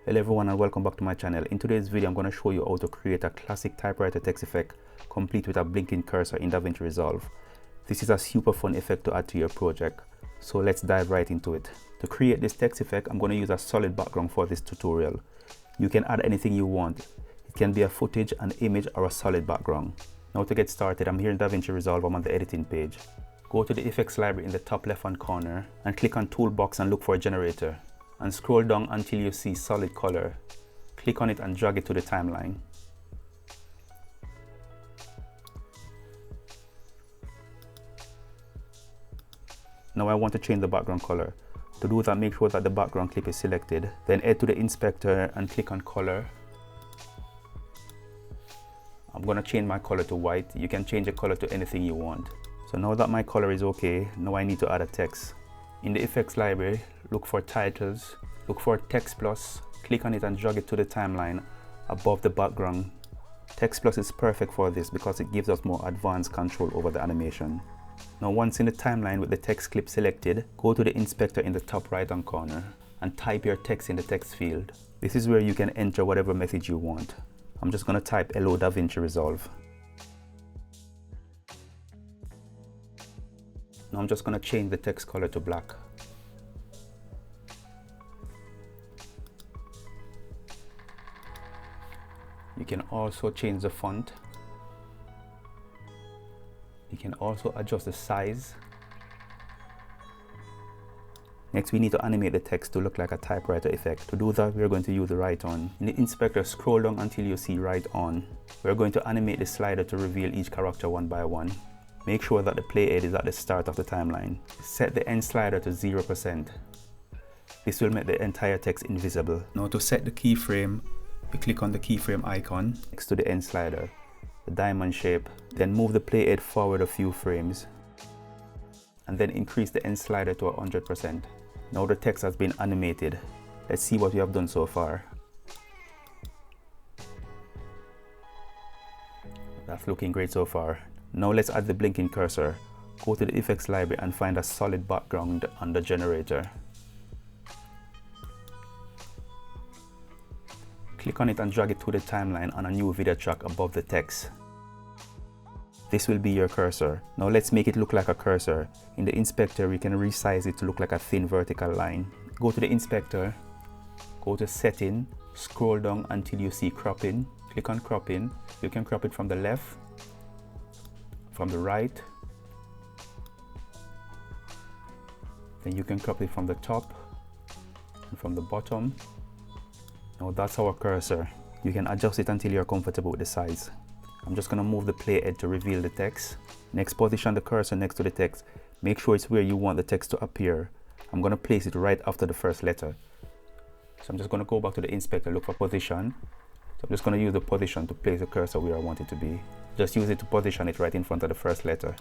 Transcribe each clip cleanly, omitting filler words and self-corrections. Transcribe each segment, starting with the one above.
Hello everyone and welcome back to my channel. In today's video I'm going to show you how to create a classic typewriter text effect complete with a blinking cursor in DaVinci Resolve. This is a super fun effect to add to your project, so let's dive right into it. To create this text effect I'm going to use a solid background for this tutorial. You can add anything you want. It can be a footage, an image or a solid background. Now to get started, I'm here in DaVinci Resolve. I'm on the editing page. Go to the effects library in the top left hand corner and click on toolbox and look for a generator. And scroll down until you see solid color. Click on it and drag it to the timeline. Now I want to change the background color. To do that, make sure that the background clip is selected. Then head to the inspector and click on color. I'm going to change my color to white. You can change the color to anything you want. So now that my color is okay, now I need to add a text. In the effects library, look for titles, look for text plus, click on it and drag it to the timeline above the background. Text plus is perfect for this because it gives us more advanced control over the animation. Now once in the timeline with the text clip selected, go to the inspector in the top right hand corner and type your text in the text field. This is where you can enter whatever message you want. I'm just going to type hello DaVinci Resolve. Now I'm just going to change the text color to black. You can also change the font. You can also adjust the size. Next, we need to animate the text to look like a typewriter effect. To do that, we're going to use the write on. In the inspector, scroll down until you see write on. We're going to animate the slider to reveal each character one by one. Make sure that the play head is at the start of the timeline. Set the end slider to 0%. This will make the entire text invisible. Now to set the keyframe, you click on the keyframe icon next to the end slider, the diamond shape, then move the play head forward a few frames and then increase the end slider to 100%. Now the text has been animated. Let's see what we have done so far. That's looking great so far. Now let's add the blinking cursor. Go to the effects library and find a solid background on the generator. Click on it and drag it to the timeline on a new video track above the text. This will be your cursor. Now let's make it look like a cursor. In the inspector, we can resize it to look like a thin vertical line. Go to the inspector, go to setting, scroll down until you see cropping. Click on cropping. You can crop it from the left, from the right, then you can crop it from the top and from the bottom. Now that's our cursor. You can adjust it until you're comfortable with the size. I'm just going to move the play head to reveal the text. Next, position the cursor next to the text. Make sure it's where you want the text to appear. I'm going to place it right after the first letter. So I'm just going to go back to the inspector, look for position. So I'm just going to use the position to place the cursor where I want it to be. Just use it to position it right in front of the first letter.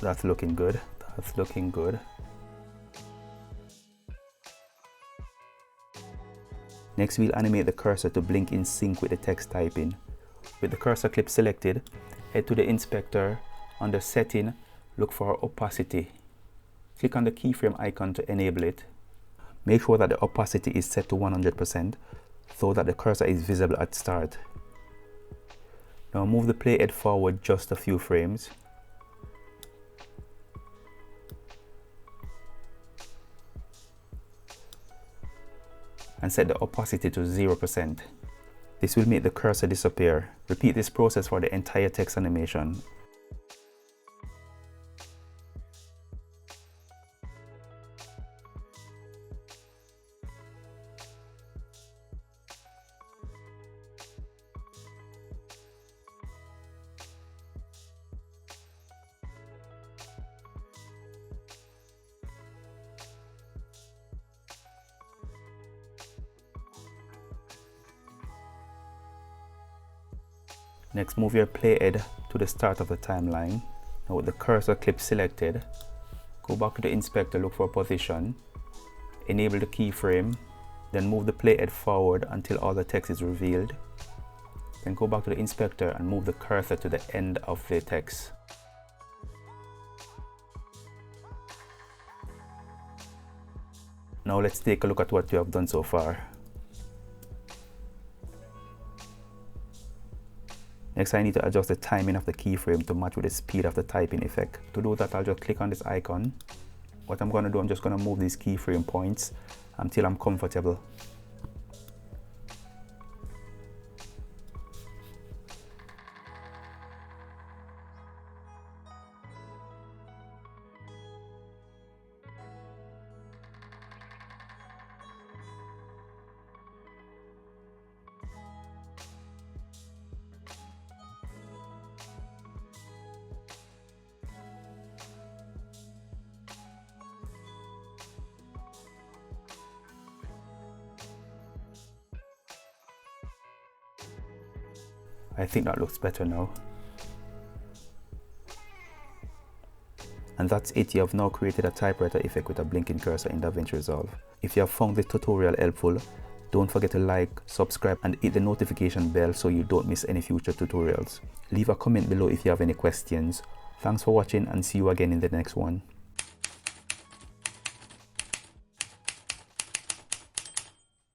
That's looking good. That's looking good. Next, we'll animate the cursor to blink in sync with the text typing. With the cursor clip selected, head to the inspector. Under setting, look for opacity. Click on the keyframe icon to enable it. Make sure that the opacity is set to 100% so that the cursor is visible at start. Now move the play head forward just a few frames. And set the opacity to 0%. This will make the cursor disappear. Repeat this process for the entire text animation. Next, move your play head to the start of the timeline. Now with the cursor clip selected, go back to the inspector, look for position, enable the keyframe, then move the play head forward until all the text is revealed. Then go back to the inspector and move the cursor to the end of the text. Now let's take a look at what you have done so far. Next, I need to adjust the timing of the keyframe to match with the speed of the typing effect. To do that, I'll just click on this icon. What I'm going to do, I'm just going to move these keyframe points until I'm comfortable. I think that looks better now. And that's it. You have now created a typewriter effect with a blinking cursor in DaVinci Resolve. If you have found this tutorial helpful, don't forget to like, subscribe and hit the notification bell so you don't miss any future tutorials. Leave a comment below if you have any questions. Thanks for watching and see you again in the next one.